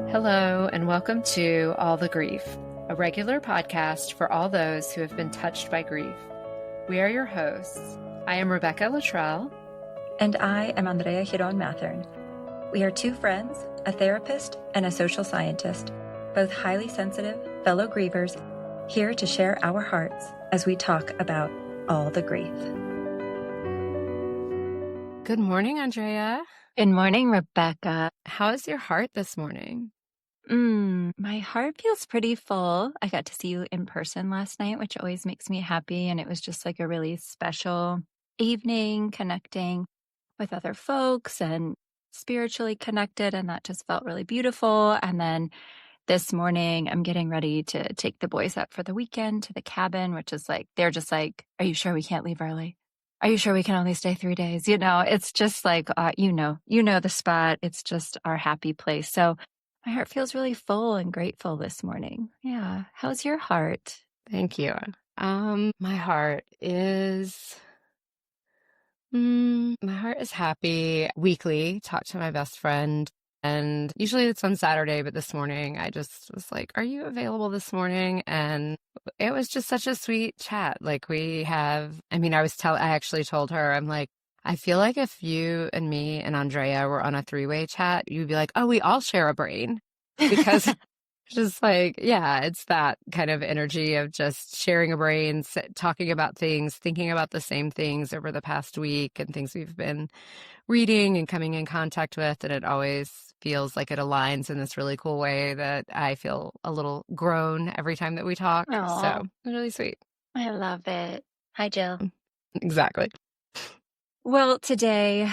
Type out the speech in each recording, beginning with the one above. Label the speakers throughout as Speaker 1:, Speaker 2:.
Speaker 1: Hello, and welcome to All the Grief, a regular podcast for all those who have been touched by grief. We are your hosts. I am Rebecca Luttrell.
Speaker 2: And I am Andrea Mathern. We are two friends, a therapist, and a social scientist, both highly sensitive fellow grievers, here to share our hearts as we talk about all the grief.
Speaker 1: Good morning, Andrea.
Speaker 2: Good morning, Rebecca.
Speaker 1: How is your heart this morning?
Speaker 2: My heart feels pretty full. I got to see you in person last night, which always makes me happy. And it was just like a really special evening, connecting with other folks and spiritually connected. And that just felt really beautiful. And then this morning, I'm getting ready to take the boys up for the weekend to the cabin, which is like, they're just like, are you sure we can't leave early? Are you sure we can only stay 3 days? You know, it's just like, you know the spot. It's just our happy place. So my heart feels really full and grateful this morning. Yeah. How's your heart?
Speaker 1: Thank you. My heart is happy. Weekly, talk to my best friend. And usually it's on Saturday, but this morning I just was like, are you available this morning? And it was just such a sweet chat. Like I actually told her, I'm like, I feel like if you and me and Andrea were on a three-way chat, you'd be like, oh, we all share a brain. Because just like, yeah, it's that kind of energy of just sharing a brain, talking about things, thinking about the same things over the past week and things we've been reading and coming in contact with. And it always feels like it aligns in this really cool way that I feel a little grown every time that we talk.
Speaker 2: Aww.
Speaker 1: So it's really sweet.
Speaker 2: I love it. Hi, Jill.
Speaker 1: Exactly.
Speaker 2: Well, today,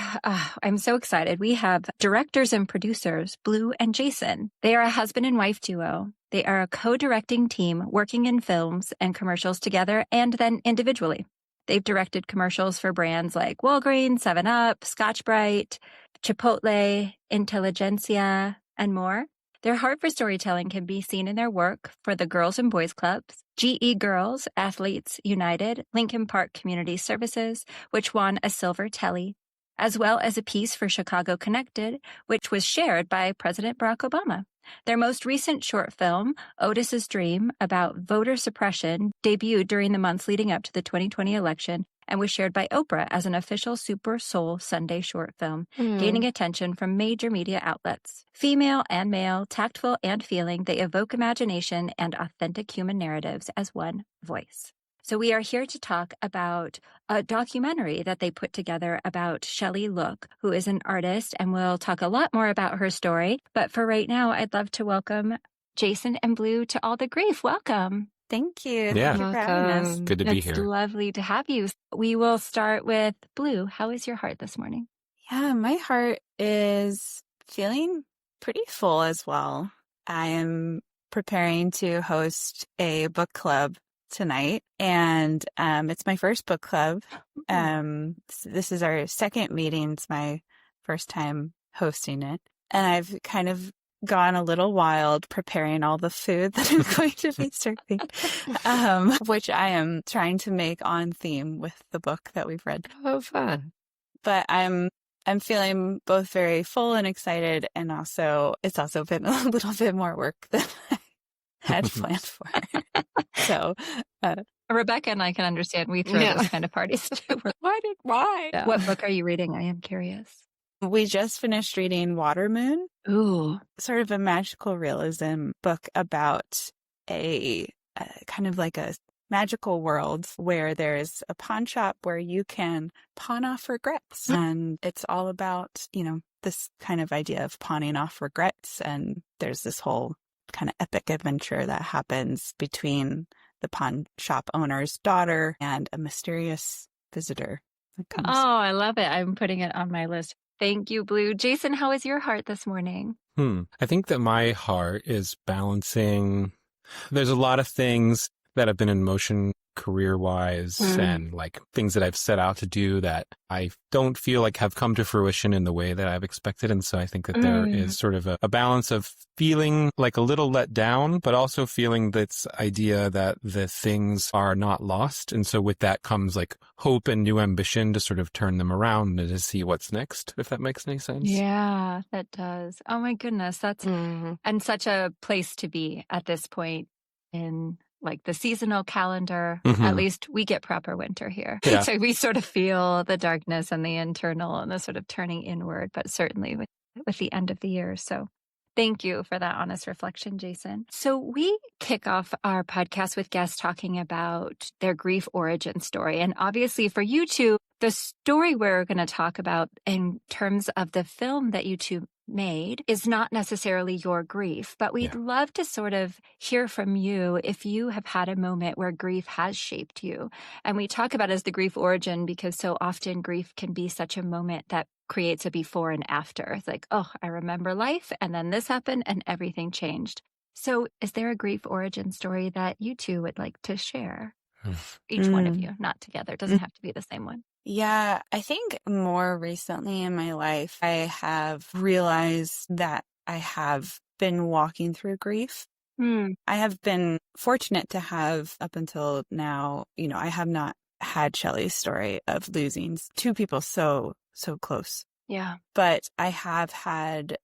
Speaker 2: I'm so excited. We have directors and producers, Blue and Jason. They are a husband and wife duo. They are a co-directing team working in films and commercials together and then individually. They've directed commercials for brands like Walgreens, 7-Up, Scotch-Brite, Chipotle, Intelligentsia, and more. Their heart for storytelling can be seen in their work for the Girls and Boys Clubs, GE Girls, Athletes United, Lincoln Park Community Services, which won a Silver Telly, as well as a piece for Chicago Connected, which was shared by President Barack Obama. Their most recent short film, Otis's Dream, about voter suppression, debuted during the months leading up to the 2020 election and was shared by Oprah as an official Super Soul Sunday short film, gaining attention from major media outlets. Female and male, tactful and feeling, they evoke imagination and authentic human narratives as one voice. So we are here to talk about a documentary that they put together about Chelli Look, who is an artist, and we'll talk a lot more about her story. But for right now, I'd love to welcome Jason and Blue to All the Grief. Welcome.
Speaker 3: Thank you.
Speaker 4: Yeah.
Speaker 3: Thank you for having us.
Speaker 4: Good to be here.
Speaker 2: It's lovely to have you. We will start with Blue. How is your heart this morning?
Speaker 3: Yeah, my heart is feeling pretty full as well. I am preparing to host a book club tonight, and it's my first book club. This is our second meeting. It's my first time hosting it, and I've kind of gone a little wild preparing all the food that I'm going to be serving, which I am trying to make on theme with the book that we've read.
Speaker 1: Oh, fun.
Speaker 3: But I'm feeling both very full and excited, and it's also been a little bit more work than I had planned for. So
Speaker 2: Rebecca and I can understand we throw those kind of parties too. Why?
Speaker 1: Yeah.
Speaker 2: What book are you reading? I am curious.
Speaker 3: we just finished reading Water Moon,
Speaker 2: Ooh.
Speaker 3: sort of a magical realism book about a kind of like a magical world where there's a pawn shop where you can pawn off regrets. And it's all about, this kind of idea of pawning off regrets. And there's this whole kind of epic adventure that happens between the pawn shop owner's daughter and a mysterious visitor that comes.
Speaker 2: Oh, I love it. I'm putting it on my list. Thank you, Blue. Jason, how is your heart this morning?
Speaker 4: I think that my heart is balancing. There's a lot of things that have been in motion career-wise and like things that I've set out to do that I don't feel like have come to fruition in the way that I've expected. And so I think that there is sort of a balance of feeling like a little let down, but also feeling this idea that the things are not lost. And so with that comes like hope and new ambition to sort of turn them around and to see what's next, if that makes any sense.
Speaker 2: Yeah, that does. Oh my goodness. That's and such a place to be at this point in like the seasonal calendar. At least we get proper winter here.
Speaker 4: Yeah.
Speaker 2: So we sort of feel the darkness and the internal and the sort of turning inward, but certainly with the end of the year. So thank you for that honest reflection, Jason. So we kick off our podcast with guests talking about their grief origin story. And obviously for you two, the story we're going to talk about in terms of the film that you two made is not necessarily your grief, but we'd love to sort of hear from you if you have had a moment where grief has shaped you. And we talk about it as the grief origin because so often grief can be such a moment that creates a before and after. It's like, oh, I remember life and then this happened and everything changed. So is there a grief origin story that you two would like to share? Each one of you, not together. It doesn't have to be the same one.
Speaker 3: Yeah, I think more recently in my life, I have realized that I have been walking through grief. I have been fortunate to have, up until now, I have not had Shelley's story of losing two people so close.
Speaker 2: Yeah.
Speaker 3: But I have had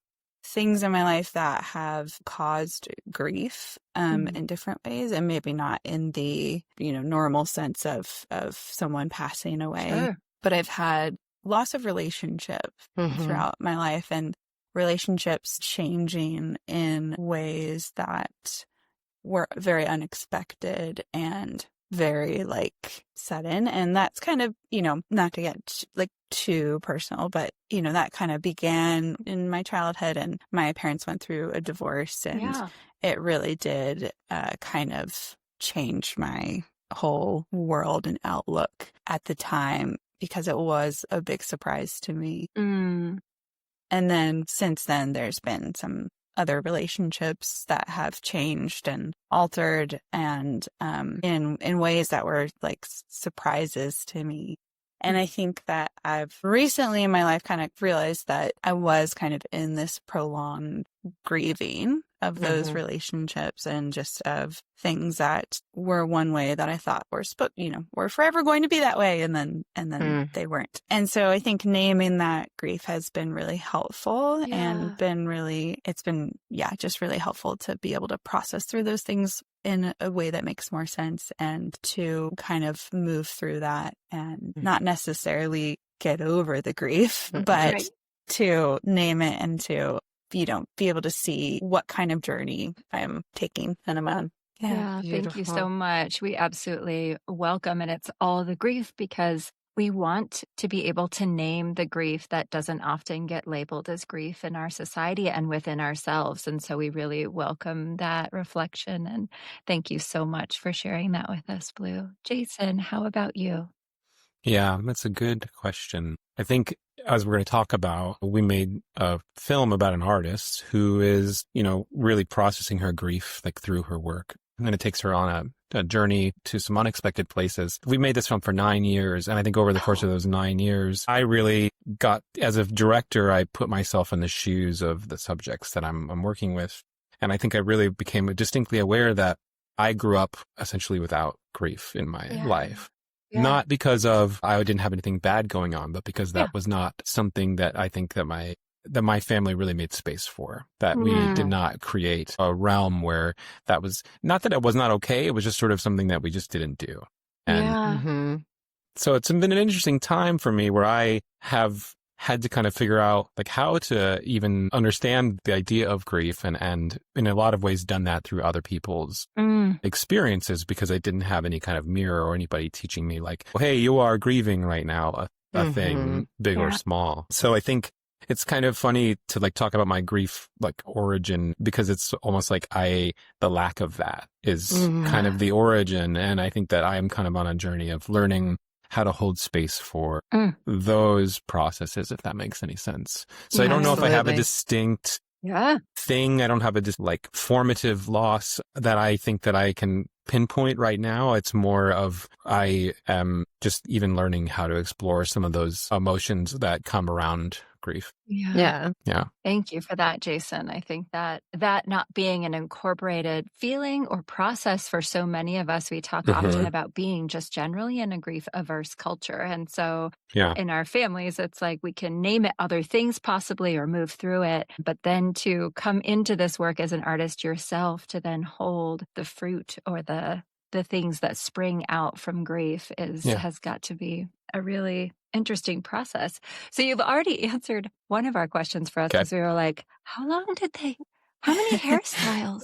Speaker 3: things in my life that have caused grief in different ways, and maybe not in the normal sense of someone passing away.
Speaker 2: Sure.
Speaker 3: But I've had loss of relationship throughout my life, and relationships changing in ways that were very unexpected and very sudden. And that's kind of, not to get too personal, but that kind of began in my childhood, and my parents went through a divorce, and it really did kind of change my whole world and outlook at the time, because it was a big surprise to me. And then since then, there's been some other relationships that have changed and altered, and in ways that were like surprises to me. And I think that I've recently in my life kind of realized that I was kind of in this prolonged grieving of those relationships, and just of things that were one way that I thought were forever going to be that way. And then they weren't. And so I think naming that grief has been really helpful, and it's been just really helpful to be able to process through those things in a way that makes more sense, and to kind of move through that, and not necessarily get over the grief, but to name it, and to be able to see what kind of journey I'm taking and I'm on.
Speaker 2: Yeah, thank you so much. We absolutely welcome, and it's all the grief, because we want to be able to name the grief that doesn't often get labeled as grief in our society and within ourselves. And so we really welcome that reflection. And thank you so much for sharing that with us, Blue. Jason, how about you?
Speaker 4: Yeah, that's a good question. I think, as we're going to talk about, we made a film about an artist who is, really processing her grief through her work. And then it takes her on a journey to some unexpected places. We made this film for 9 years. And I think over the course of those 9 years, I really got, as a director, I put myself in the shoes of the subjects that I'm working with. And I think I really became distinctly aware that I grew up essentially without grief in my life. Yeah. Not because of I didn't have anything bad going on, but because that was not something that I think that my family really made space for, that we did not create a realm where that was, not that it was not okay, it was just sort of something that we just didn't do. And so it's been an interesting time for me where I have had to kind of figure out how to even understand the idea of grief, and in a lot of ways done that through other people's experiences, because I didn't have any kind of mirror or anybody teaching me hey, you are grieving right now, a thing big or small. So I think it's kind of funny to talk about my grief origin, because it's almost the lack of that is kind of the origin. And I think that I am kind of on a journey of learning how to hold space for those processes, if that makes any sense. So I don't know if I have a distinct thing. I don't have a formative loss that I think that I can pinpoint right now. It's more of I am just even learning how to explore some of those emotions that come around grief.
Speaker 2: Yeah.
Speaker 1: Yeah.
Speaker 2: Thank you for that, Jason. I think that not being an incorporated feeling or process for so many of us, we talk often about being just generally in a grief averse culture. And so in our families, it's like we can name it other things possibly or move through it. But then to come into this work as an artist yourself, to then hold the fruit or the things that spring out from grief has got to be a really interesting process. So you've already answered one of our questions for us because we were like, how many hairstyles?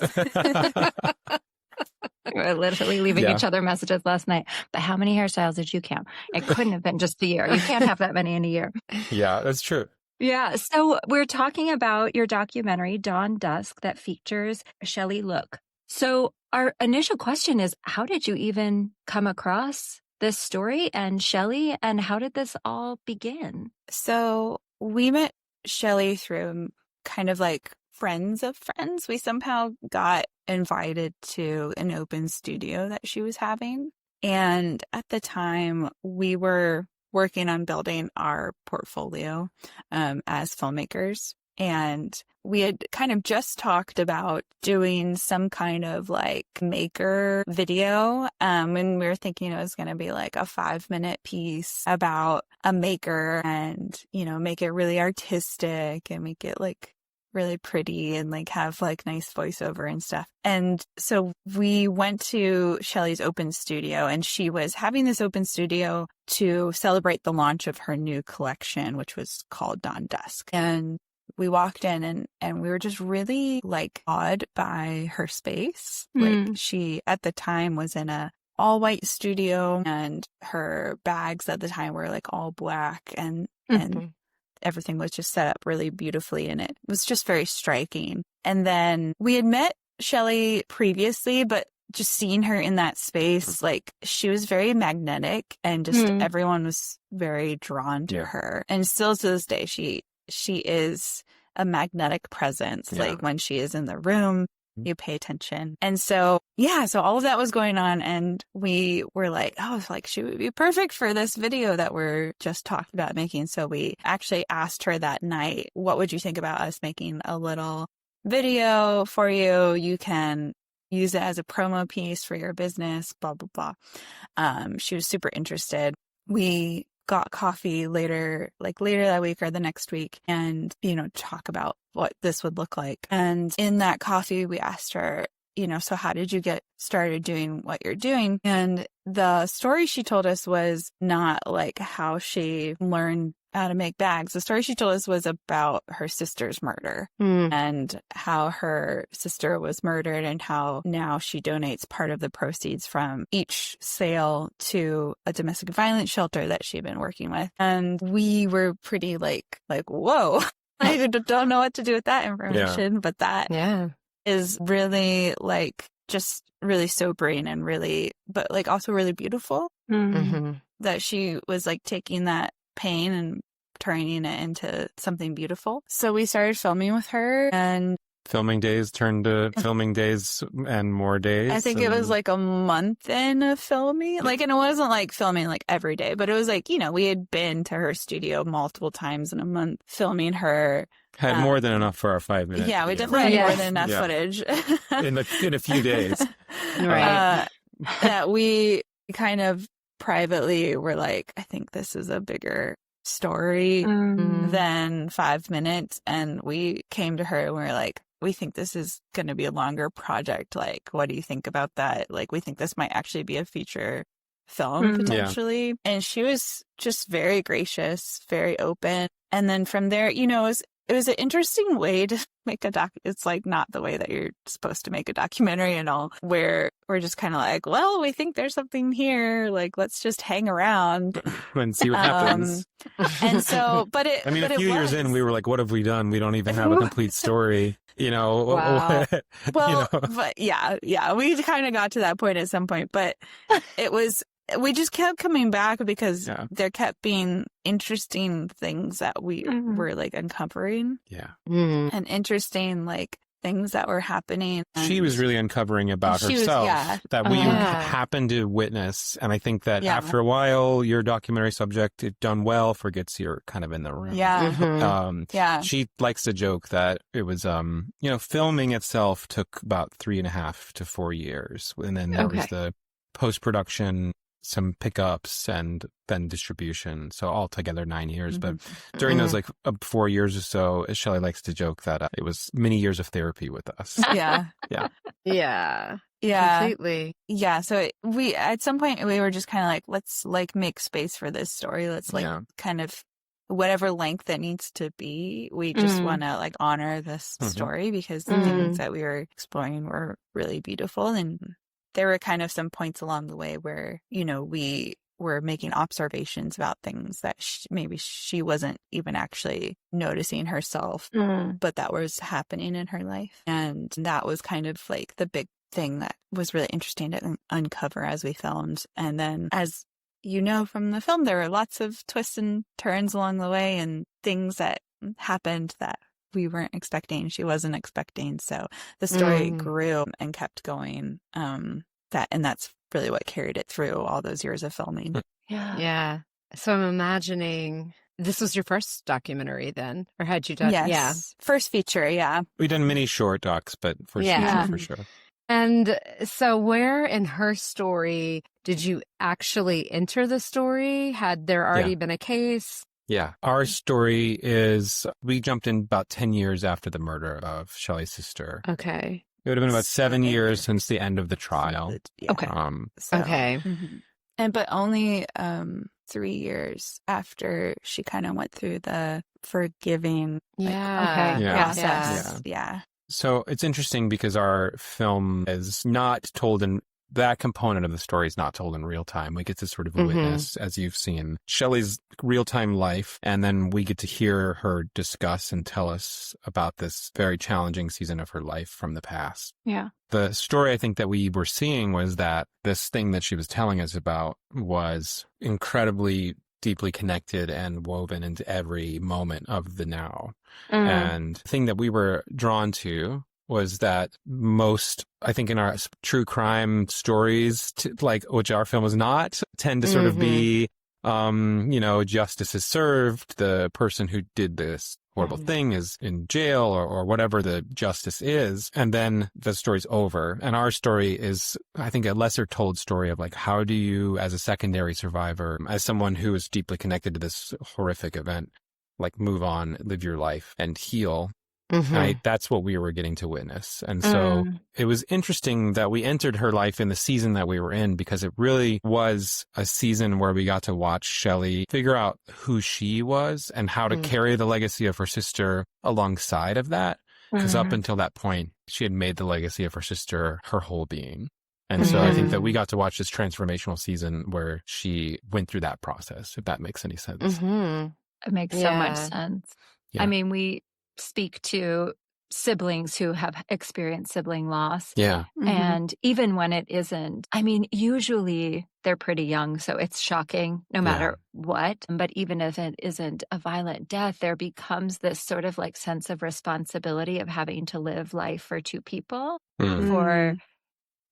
Speaker 2: We were literally leaving each other messages last night. But how many hairstyles did you count? It couldn't have been just a year. You can't have that many in a year.
Speaker 4: Yeah, that's true.
Speaker 2: Yeah. So we're talking about your documentary, Dawn Dusk, that features Chelli Look. So our initial question is, how did you even come across this story and Shelley, and how did this all begin?
Speaker 3: So we met Shelley through kind of like friends of friends. We somehow got invited to an open studio that she was having. And at the time, we were working on building our portfolio as filmmakers. And we had kind of just talked about doing some kind of like maker video. And we were thinking it was going to be like a 5-minute piece about a maker and, you know, make it really artistic and make it like really pretty and like have like nice voiceover and stuff. And so we went to Shelley's open studio, and she was having this open studio to celebrate the launch of her new collection, which was called Dawn Dusk. And we walked in and we were just really like awed by her space. Like she at the time was in a all white studio, and her bags at the time were like all black, and everything was just set up really beautifully, and it was just very striking. And then we had met Shelley previously, but just seeing her in that space, like she was very magnetic, and just everyone was very drawn to her. And still to this day, she is a magnetic presence. Like when she is in the room, you pay attention. And so, so all of that was going on. And we were like, oh, like she would be perfect for this video that we're just talking about making. So we actually asked her that night, what would you think about us making a little video for you? You can use it as a promo piece for your business, blah, blah, blah. She was super interested. We got coffee later that week or the next week, and, you know, talk about what this would look like. And in that coffee, we asked her, you know, so how did you get started doing what you're doing? And the story she told us was not like how she learned how to make bags. The story she told us was about her sister's murder and how her sister was murdered, and how now she donates part of the proceeds from each sale to a domestic violence shelter that she'd been working with. And we were pretty like, whoa, I don't know what to do with that information, but that is really like just really sobering and really, but like also really beautiful that she was like taking that pain and turning it into something beautiful. So we started filming with her, and
Speaker 4: filming days turned to filming days and more days.
Speaker 3: I think it was like a month in of filming. Like, and it wasn't like filming like every day, but it was like, you know, we had been to her studio multiple times in a month filming her.
Speaker 4: Had more than enough for our 5 minutes.
Speaker 3: Yeah, we definitely had more than enough footage.
Speaker 4: in a few days.
Speaker 1: Right.
Speaker 3: That we kind of privately were like, I think this is a bigger story than 5 minutes. And we came to her and we were like, we think this is going to be a longer project. Like, what do you think about that? Like, we think this might actually be a feature film potentially. And she was just very gracious, very open. And then from there, you know, it was an interesting way to make a doc. It's like not the way that you're supposed to make a documentary and all, where we're just kind of like, well, we think there's something here. Like, let's just hang around
Speaker 4: and see what happens.
Speaker 3: And so,
Speaker 4: a few years in, we were like, what have we done? We don't even have a complete story, you know?
Speaker 3: Wow. Well,
Speaker 4: you know?
Speaker 3: but yeah, we kind of got to that point at some point, but we just kept coming back because there kept being interesting things that we were like uncovering.
Speaker 4: Yeah.
Speaker 3: And interesting like things that were happening.
Speaker 4: She was really uncovering about herself that we happened to witness. And I think that after a while, your documentary subject, if done well, forgets you're kind of in the room. She likes to joke that it was, filming itself took about 3.5 to 4 years. And then there was the post-production, some pickups, and then distribution. So altogether 9 years. But during those 4 years or so, Shelley likes to joke that it was many years of therapy with us.
Speaker 1: Yeah. Completely.
Speaker 3: Yeah. So we, at some point, we were just kind of like, let's make space for this story. Let's kind of whatever length it needs to be. We just want to honor this story because the things that we were exploring were really beautiful. And there were kind of some points along the way where, we were making observations about things that maybe she wasn't even actually noticing herself, but that was happening in her life. And that was kind of the big thing that was really interesting to uncover as we filmed. And then, as you know from the film, there were lots of twists and turns along the way and things that happened that we weren't expecting, she wasn't expecting. So the story grew and kept going. And that's really what carried it through all those years of filming.
Speaker 1: Yeah. So I'm imagining this was your first documentary then, or had you done?
Speaker 3: Yes.
Speaker 1: Yeah.
Speaker 3: First feature. Yeah.
Speaker 4: We've done many short docs, but first feature for sure.
Speaker 1: And so where in her story did you actually enter the story? Had there already been a case?
Speaker 4: Yeah. Our story is, we jumped in about 10 years after the murder of Shelley's sister.
Speaker 1: Okay.
Speaker 4: It would have been about 7 years since the end of the trial.
Speaker 1: Okay.
Speaker 3: But only 3 years after she kind of went through the forgiving process. Yeah.
Speaker 4: So it's interesting because our film is not told in, that component of the story is not told in real time. We get to sort of witness, as you've seen, Shelley's real-time life, and then we get to hear her discuss and tell us about this very challenging season of her life from the past.
Speaker 2: Yeah.
Speaker 4: The story I think that we were seeing was that this thing that she was telling us about was incredibly deeply connected and woven into every moment of the now. And the thing that we were drawn to was that most, I think, in our true crime stories, which our film is not, tend to sort of be, justice is served. The person who did this horrible thing is in jail or whatever the justice is. And then the story's over. And our story is, I think, a lesser told story of how do you, as a secondary survivor, as someone who is deeply connected to this horrific event, move on, live your life and heal. That's what we were getting to witness. And so it was interesting that we entered her life in the season that we were in, because it really was a season where we got to watch Shelley figure out who she was and how to carry the legacy of her sister alongside of that. Because up until that point, she had made the legacy of her sister her whole being. And so I think that we got to watch this transformational season where she went through that process, if that makes any sense.
Speaker 2: It makes so much sense.
Speaker 4: Yeah.
Speaker 2: I mean, we speak to siblings who have experienced sibling loss.
Speaker 4: Yeah.
Speaker 2: And even when it isn't, usually they're pretty young, so it's shocking no matter what. But even if it isn't a violent death, there becomes this sort of sense of responsibility of having to live life for two people, for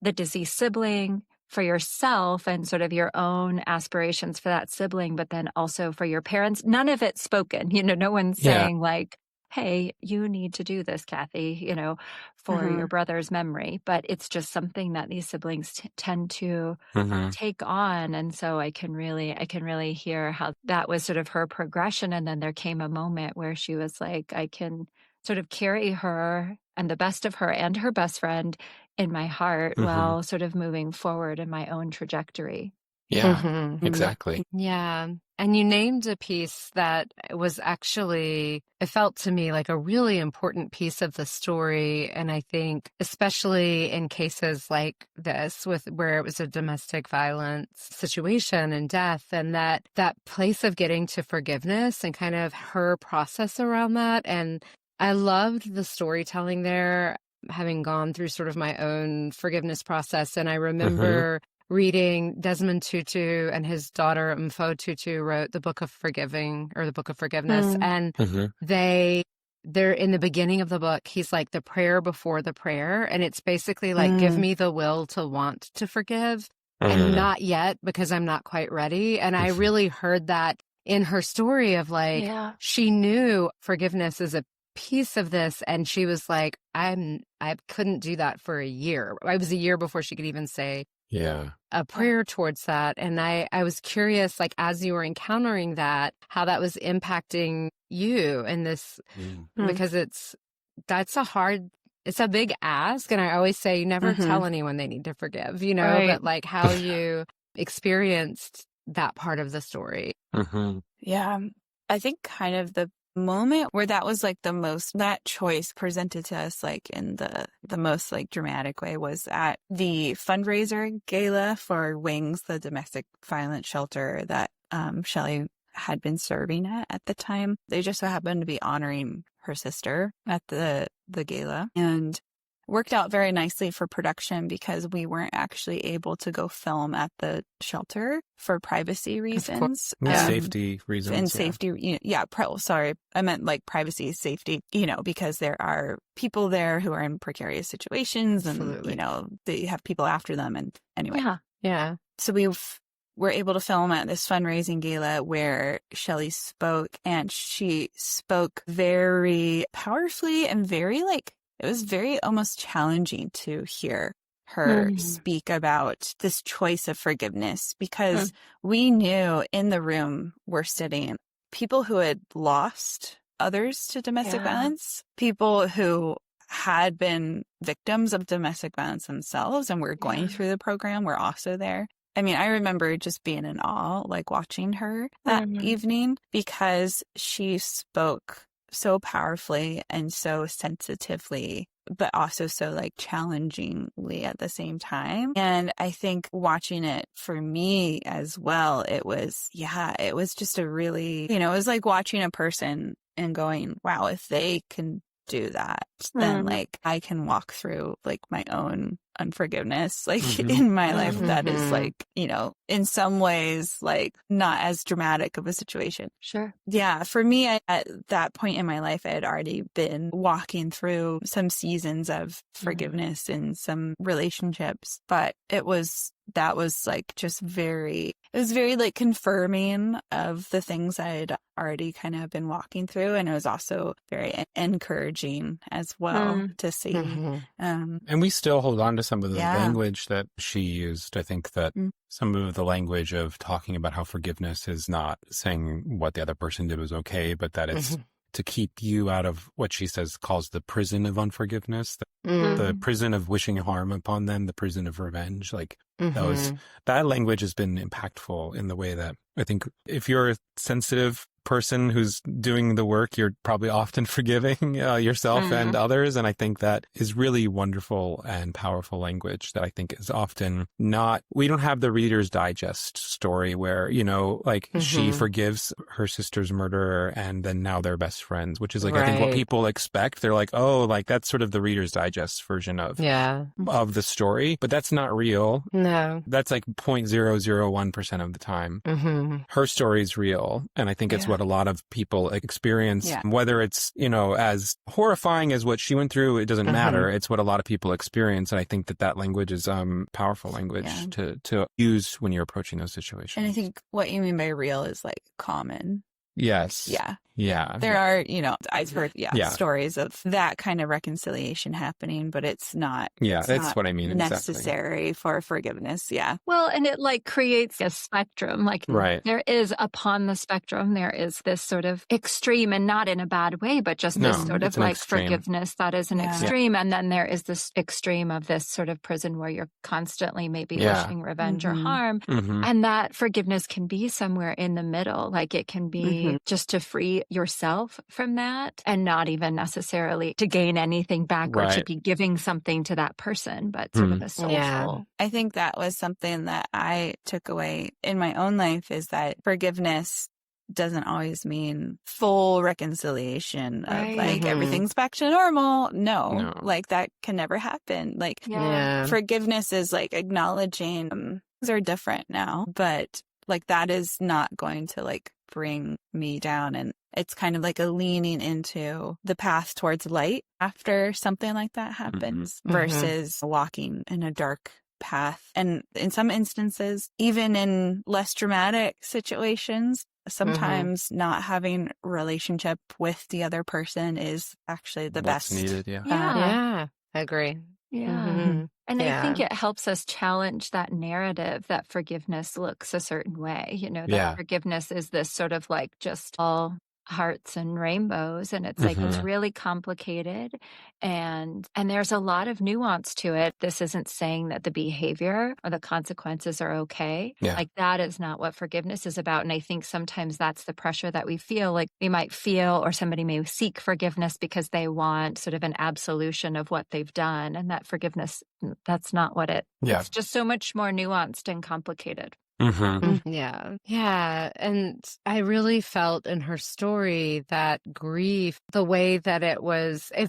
Speaker 2: the deceased sibling, for yourself and sort of your own aspirations for that sibling, but then also for your parents. None of it's spoken. No one's saying hey, you need to do this, Kathy, for your brother's memory. But it's just something that these siblings tend to take on. And so I can really hear how that was sort of her progression. And then there came a moment where she was like, I can sort of carry her and the best of her and her best friend in my heart while sort of moving forward in my own trajectory.
Speaker 4: Yeah, exactly.
Speaker 1: Yeah. And you named a piece that was actually, it felt to me like a really important piece of the story. And I think especially in cases like this, where it was a domestic violence situation and death, and that place of getting to forgiveness and kind of her process around that. And I loved the storytelling there, having gone through sort of my own forgiveness process. And I remember reading Desmond Tutu and his daughter Mfo Tutu wrote the Book of Forgiving, or the Book of Forgiveness. And there in the beginning of the book, he's like the prayer before the prayer. And it's basically like, give me the will to want to forgive and not yet because I'm not quite ready. And I really heard that in her story of like, she knew forgiveness is a piece of this. And she was like, I couldn't do that for a year. It was a year before she could even say a prayer towards that. And I was curious, like, as you were encountering that, how that was impacting you in this, because it's a big ask. And I always say, you never tell anyone they need to forgive, you know, but like how you experienced that part of the story.
Speaker 3: Yeah. I think kind of the moment where that was like that choice presented to us like in the most like dramatic way was at the fundraiser gala for Wings, the domestic violence shelter that Shelley had been serving at the time. They just so happened to be honoring her sister at the gala, and worked out very nicely for production because we weren't actually able to go film at the shelter for privacy reasons.
Speaker 4: Safety reasons.
Speaker 3: And safety, sorry. I meant like privacy, safety, because there are people there who are in precarious situations and, they have people after them. And anyway.
Speaker 1: Yeah.
Speaker 3: So we were able to film at this fundraising gala where Shelley spoke, and she spoke very powerfully and very it was very almost challenging to hear her speak about this choice of forgiveness, because we knew in the room were sitting people who had lost others to domestic violence, people who had been victims of domestic violence themselves and were going through the program were also there. I mean, I remember just being in awe, like watching her that evening, because she spoke so powerfully and so sensitively, but also so like challengingly at the same time. And I think watching it for me as well, it was just a really, it was like watching a person and going, wow, if they can do that, then like I can walk through like my own unforgiveness like in my life that is like, in some ways like not as dramatic of a situation.
Speaker 2: Sure.
Speaker 3: Yeah. For me, at that point in my life, I had already been walking through some seasons of forgiveness in some relationships, but that was like just it was very like confirming of the things I had already kind of been walking through. And it was also very encouraging as well to see.
Speaker 4: And we still hold on to some of the language that she used. I think that some of the language of talking about how forgiveness is not saying what the other person did was okay, but that it's to keep you out of what she calls the prison of unforgiveness, the prison of wishing harm upon them, the prison of revenge. Like that language has been impactful in the way that I think if you're a sensitive person who's doing the work, you're probably often forgiving yourself and others. And I think that is really wonderful and powerful language that I think is often we don't have the Reader's Digest story where, she forgives her sister's murderer and then now they're best friends, which is like, I think what people expect. They're like, oh, like that's sort of the Reader's Digest version of the story, but that's not real.
Speaker 1: No.
Speaker 4: That's like 0.001% of the time. Her story is real. And I think it's what a lot of people experience, whether it's, as horrifying as what she went through, it doesn't matter. It's what a lot of people experience. And I think that language is powerful language to use when you're approaching those situations.
Speaker 3: And I think what you mean by real is like common.
Speaker 4: Yes.
Speaker 3: Yeah. There are, I've heard stories of that kind of reconciliation happening, but it's not. Yeah,
Speaker 4: that's
Speaker 3: not
Speaker 4: what I mean.
Speaker 3: Necessary for forgiveness. Yeah.
Speaker 2: Well, and it like creates a spectrum. Like there is upon the spectrum, there is this sort of extreme, and not in a bad way, but just this sort of like forgiveness that is an extreme. And then there is this extreme of this sort of prison where you're constantly maybe wishing revenge or harm. And that forgiveness can be somewhere in the middle. Like it can be just to free yourself from that and not even necessarily to gain anything back or to be giving something to that person, but sort of a soulful.
Speaker 3: I think that was something that I took away in my own life, is that forgiveness doesn't always mean full reconciliation of like everything's back to normal. No, like that can never happen. Like forgiveness is like acknowledging things are different now, but like that is not going to like bring me down. it's kind of like a leaning into the path towards light after something like that happens versus walking in a dark path. And in some instances, even in less dramatic situations, sometimes not having a relationship with the other person is actually the
Speaker 4: What's
Speaker 3: best.
Speaker 4: needed, yeah.
Speaker 1: Yeah, I agree.
Speaker 2: Yeah. And I think
Speaker 1: Yeah.
Speaker 2: it helps us challenge that narrative that forgiveness looks a certain way. That forgiveness is this sort of like just all hearts and rainbows. And it's like, it's really complicated. And there's a lot of nuance to it. This isn't saying that the behavior or the consequences are okay.
Speaker 4: Yeah.
Speaker 2: Like that is not what forgiveness is about. And I think sometimes that's the pressure that we feel. Like we might feel, or somebody may seek forgiveness because they want sort of an absolution of what they've done. And that forgiveness, that's not what it's just so much more nuanced and complicated.
Speaker 1: Yeah. Yeah. And I really felt in her story that grief, the way that it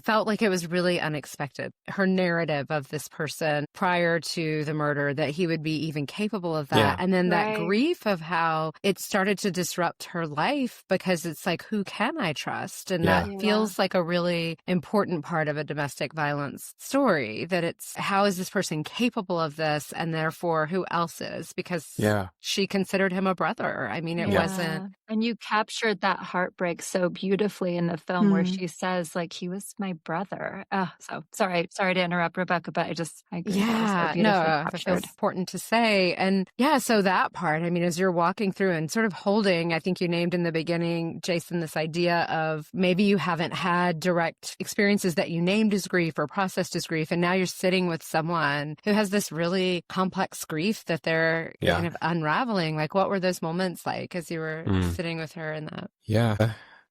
Speaker 1: felt like it was really unexpected. Her narrative of this person prior to the murder, that he would be even capable of that.
Speaker 4: Yeah.
Speaker 1: And then that grief of how it started to disrupt her life, because it's like, who can I trust? And that feels like a really important part of a domestic violence story, that it's, how is this person capable of this? And therefore, who else is? Because she considered him a brother. I mean, it wasn't.
Speaker 2: And you captured that heartbreak so beautifully in the film where she says, like, he was my brother. Oh, so sorry to interrupt, Rebecca, but I agree. That was so beautifully captured.
Speaker 1: Feels important to say. And so that part, I mean, as you're walking through and sort of holding, I think you named in the beginning, Jason, this idea of maybe you haven't had direct experiences that you named as grief or processed as grief. And now you're sitting with someone who has this really complex grief that they're kind of unraveling. Like, what were those moments like as you were sitting with her in that?
Speaker 4: Yeah.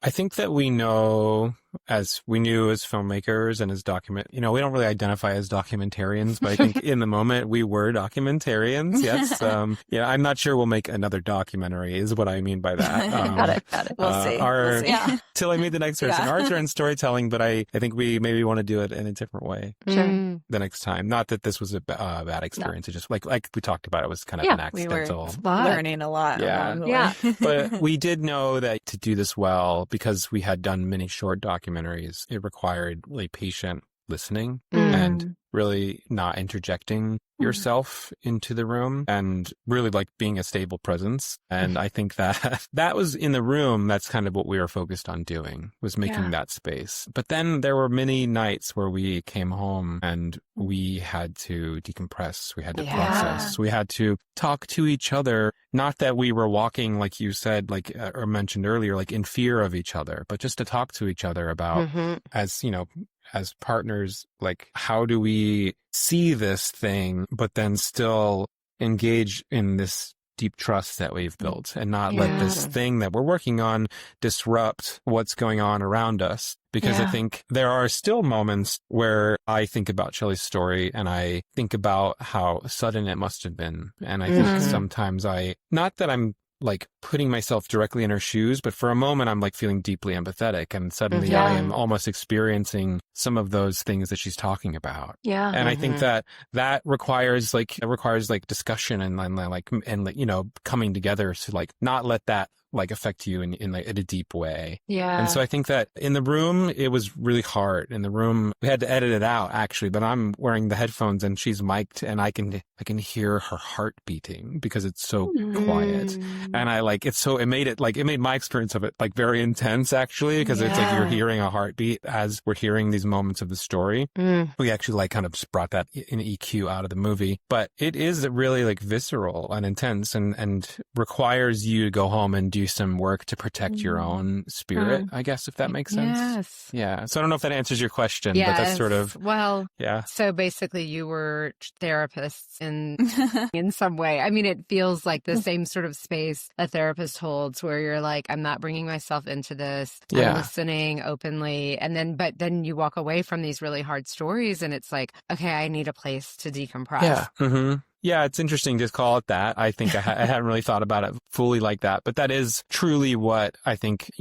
Speaker 4: I think that we knew as filmmakers and as we don't really identify as documentarians, but I think in the moment we were documentarians. Yes. I'm not sure we'll make another documentary is what I mean by that.
Speaker 2: Got it.
Speaker 3: We'll see.
Speaker 4: Till I meet the next person. Ours are in storytelling, but I think we maybe want to do it in a different way.
Speaker 2: Sure.
Speaker 4: The next time. Not that this was a bad experience. No. It just like we talked about, it was kind of an accidental.
Speaker 3: We were learning a lot.
Speaker 4: Yeah. But we did know that to do this well, because we had done many short documentaries, it required really patient listening and really not interjecting yourself into the room, and really like being a stable presence. And I think that was in the room. That's kind of what we were focused on doing, was making that space. But then there were many nights where we came home and we had to decompress. We had to process. We had to talk to each other. Not that we were walking, like you said, like, or mentioned earlier, like in fear of each other, but just to talk to each other about, as partners, like, how do we see this thing, but then still engage in this deep trust that we've built, and not let this thing that we're working on disrupt what's going on around us. Because I think there are still moments where I think about Chelli's story and I think about how sudden it must have been. And I think sometimes not that I'm like putting myself directly in her shoes, but for a moment I'm like feeling deeply empathetic, and suddenly I am almost experiencing some of those things that she's talking about. Yeah. And I think that requires discussion and coming together to like not let that like affect you in a deep way. Yeah. And so I think that in the room, it was really hard. In the room, we had to edit it out actually, but I'm wearing the headphones and she's mic'd, and I can hear her heart beating because it's so quiet. And it made my experience of it like very intense actually, because it's like you're hearing a heartbeat as we're hearing these moments of the story. We actually like kind of brought that in EQ out of the movie, but it is really like visceral and intense, and requires you to go home and do some work to protect your own spirit, I guess, if that makes sense. Yes. Yeah. So I don't know if that answers your question, but that's sort of,
Speaker 1: so basically you were therapists in some way. I mean, it feels like the same sort of space a therapist holds, where you're like, I'm not bringing myself into this. I'm listening openly. But then you walk away from these really hard stories and it's like, okay, I need a place to decompress.
Speaker 4: Yeah. Yeah, it's interesting to call it that. I think I hadn't really thought about it fully like that, but that is truly what I think,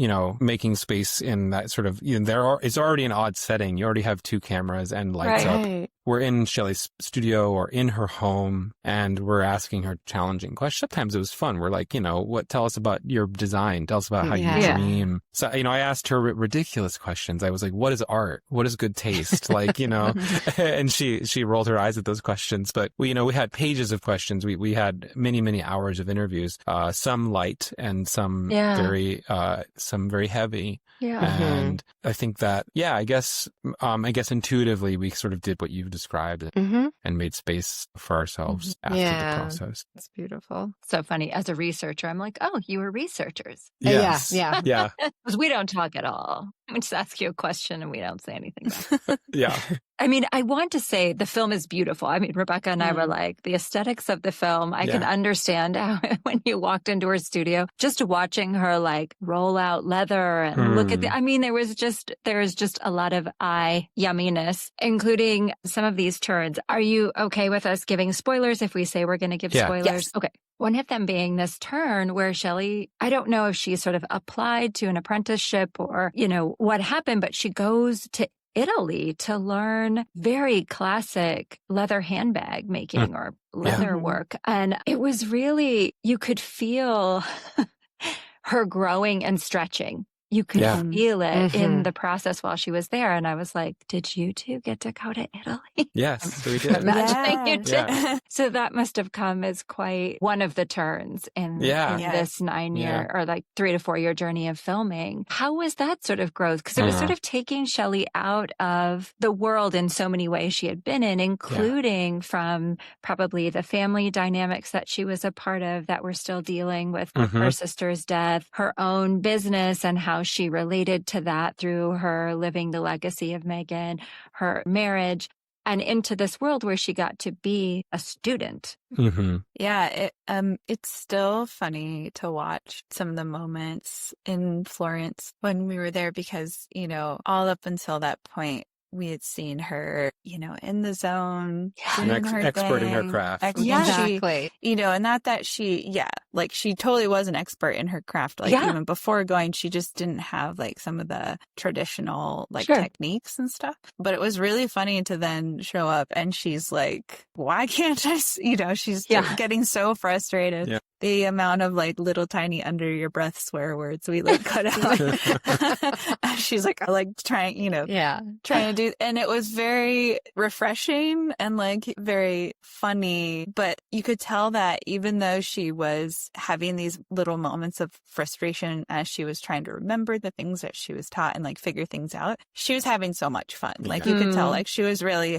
Speaker 4: making space in that sort of, it's already an odd setting. You already have 2 cameras and lights up. We're in Shelley's studio or in her home, and we're asking her challenging questions. Sometimes it was fun. We're like, tell us about your design. Tell us about how you dream. So, I asked her ridiculous questions. I was like, what is art? What is good taste? And she rolled her eyes at those questions. But we had pages of questions. We had many, many hours of interviews, some light and some very heavy.
Speaker 2: Yeah.
Speaker 4: And I think that, I guess intuitively we sort of did what you've described and made space for ourselves after the process.
Speaker 1: It's beautiful.
Speaker 2: So funny. As a researcher, I'm like, oh, you were researchers.
Speaker 4: Yes.
Speaker 1: Yeah.
Speaker 4: Yeah.
Speaker 2: Because we don't talk at all. We just ask you a question and we don't say anything back.
Speaker 4: Yeah.
Speaker 2: I mean, I want to say the film is beautiful. I mean, Rebecca and I were like, the aesthetics of the film, I can understand how when you walked into her studio, just watching her like roll out leather and look at there is just a lot of eye yumminess, including some of these turns. Are you okay with us giving spoilers if we say we're going to give spoilers?
Speaker 3: Yes.
Speaker 2: Okay. One of them being this turn where Shelley, I don't know if she sort of applied to an apprenticeship or, what happened, but she goes to Italy to learn very classic leather handbag making or leather work. And it was really, you could feel her growing and stretching. You could feel it in the process while she was there. And I was like, did you two get to go to Italy?
Speaker 4: Yes, we did.
Speaker 2: Imagining you did. Yeah. So that must have come as quite one of the turns in this 9-year or like 3 to 4 year journey of filming. How was that sort of growth? Because it was sort of taking Shelley out of the world in so many ways she had been in, including from probably the family dynamics that she was a part of that were still dealing with her sister's death, her own business and how she related to that through her living the legacy of Megan, her marriage, and into this world where she got to be a student.
Speaker 3: Yeah, it's still funny to watch some of the moments in Florence when we were there because, all up until that point, we had seen her, in the zone, doing her
Speaker 4: expert
Speaker 3: thing,
Speaker 4: in her craft.
Speaker 1: Exactly.
Speaker 3: And not that she totally was an expert in her craft. Even before going, she just didn't have some of the traditional techniques and stuff. But it was really funny to then show up and she's like, why can't I, she's getting so frustrated. Yeah. The amount of little tiny under your breath swear words we cut out. She's like, I trying to do, and it was very refreshing and very funny, but you could tell that even though she was having these little moments of frustration as she was trying to remember the things that she was taught and figure things out, she was having so much fun. You could tell she was really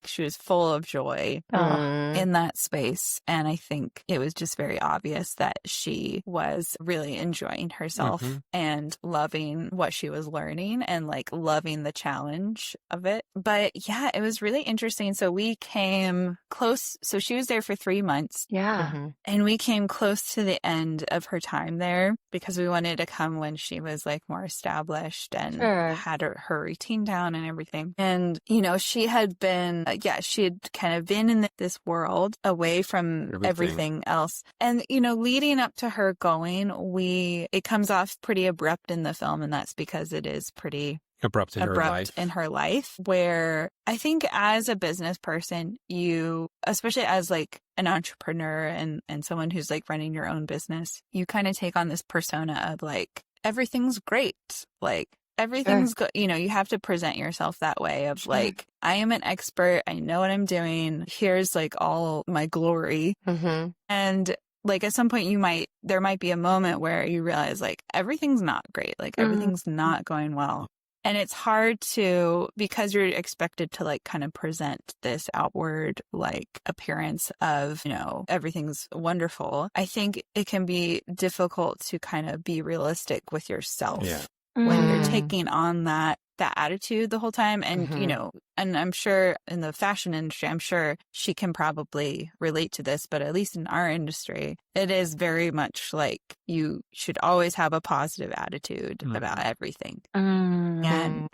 Speaker 3: she was full of joy in that space. And I think it was just very obvious that she was really enjoying herself and loving what she was learning and loving the challenge of it. But yeah, it was really interesting. So we came close. So she was there for 3 months.
Speaker 2: Yeah.
Speaker 3: And we came close to the end of her time there because we wanted to come when she was more established and had her routine down and everything. And, she had been, she had kind of been in this world away from everything else. And, leading up to her going, it comes off pretty abrupt in the film. And that's because it is pretty
Speaker 4: abrupt
Speaker 3: in her life, where I think as a business person, especially as an entrepreneur and someone who's running your own business, you kind of take on this persona of everything's great. Everything's good. You have to present yourself that way of I am an expert. I know what I'm doing. Here's all my glory. And at some point there might be a moment where you realize everything's not great. Everything's not going well. And it's hard because you're expected to kind of present this outward appearance of, everything's wonderful. I think it can be difficult to kind of be realistic with yourself when you're taking on that attitude the whole time. And, and I'm sure in the fashion industry, I'm sure she can probably relate to this, but at least in our industry, it is very much you should always have a positive attitude about everything. And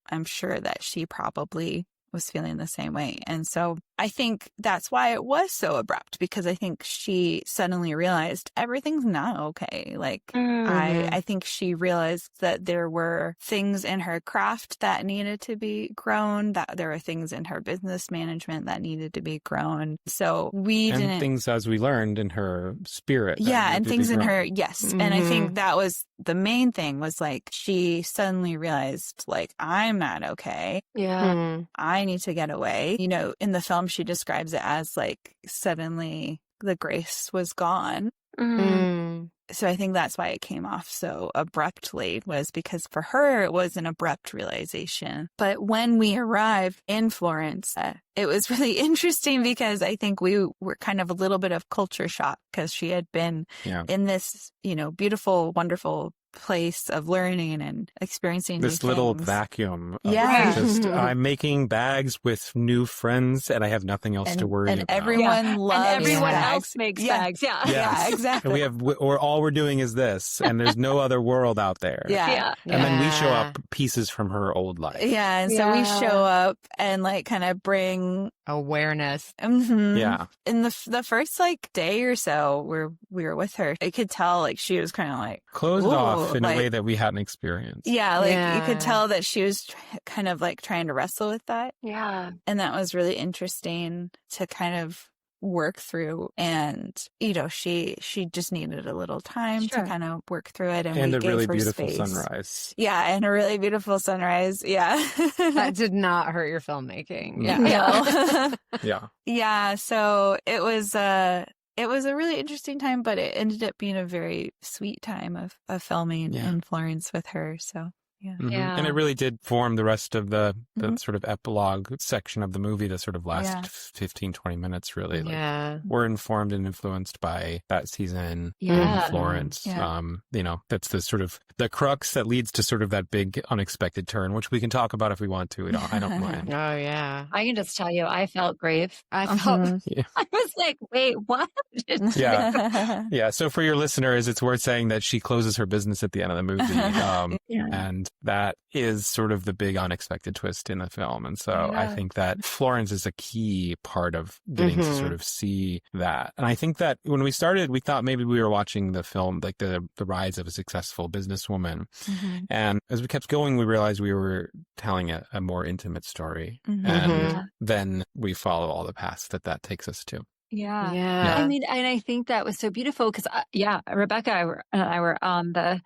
Speaker 3: I'm sure that she probably was feeling the same way. And so I think that's why it was so abrupt, because I think she suddenly realized everything's not okay. Like, I think she realized that there were things in her craft that needed to be grown, that there were things in her business management that needed to be grown. So
Speaker 4: and things, as we learned, in her spirit.
Speaker 3: Yeah, and things in her, yes. And I think that was the main thing, was like, she suddenly realized, like, I'm not okay.
Speaker 2: Yeah.
Speaker 3: I need to get away. You know, in the film, she describes it as like, suddenly the grace was gone. So I think that's why it came off so abruptly, was because for her, it was an abrupt realization. But when we arrived in Florence, it was really interesting, because I think we were kind of a little bit of culture shock, because she had been in this, you know, beautiful, wonderful place of learning and experiencing
Speaker 4: this little vacuum of just, I'm making bags with new friends and I have nothing else to worry about.
Speaker 3: Everyone loves
Speaker 2: and everyone
Speaker 3: bags.
Speaker 2: else makes bags.
Speaker 3: Yeah, exactly.
Speaker 4: And all we're doing is this, and there's no other world out there.
Speaker 3: Yeah.
Speaker 4: And then we show up pieces from her old life.
Speaker 3: Yeah, and so we show up and like kind of bring
Speaker 1: awareness.
Speaker 4: Yeah.
Speaker 3: In the first like day or so where we were with her, I could tell like she was kind of like
Speaker 4: closed off in a way that we hadn't experienced.
Speaker 3: Yeah, like you could tell that she was kind of like trying to wrestle with that.
Speaker 2: Yeah.
Speaker 3: And that was really interesting to kind of work through. And, you know, she just needed a little time to kind of work through it. And we
Speaker 4: a
Speaker 3: gave
Speaker 4: really
Speaker 3: her
Speaker 4: beautiful
Speaker 3: space.
Speaker 4: Sunrise.
Speaker 3: Yeah, and a really beautiful sunrise. Yeah.
Speaker 1: That did not hurt your filmmaking.
Speaker 3: Yeah. So it was a really interesting time, but it ended up being a very sweet time of filming in Florence with her. So yeah.
Speaker 4: And it really did form the rest of the sort of epilogue section of the movie, the sort of last 15, 20 minutes, really. Like, we're informed and influenced by that season in Florence. You know, that's the sort of the crux that leads to sort of that big unexpected turn, which we can talk about if we want to. I don't mind.
Speaker 1: Oh, yeah.
Speaker 2: I can just tell you, I felt grief.
Speaker 1: I felt,
Speaker 2: I was like, wait, what?
Speaker 4: Yeah. So for your listeners, it's worth saying that she closes her business at the end of the movie. And that is sort of the big unexpected twist in the film. And so I think that Florence is a key part of getting to sort of see that. And I think that when we started, we thought maybe we were watching the film, like the rise of a successful businesswoman. And as we kept going, we realized we were telling a more intimate story. And then we follow all the paths that takes us to.
Speaker 2: Yeah. I mean, and I think that was so beautiful because, Rebecca and I were on the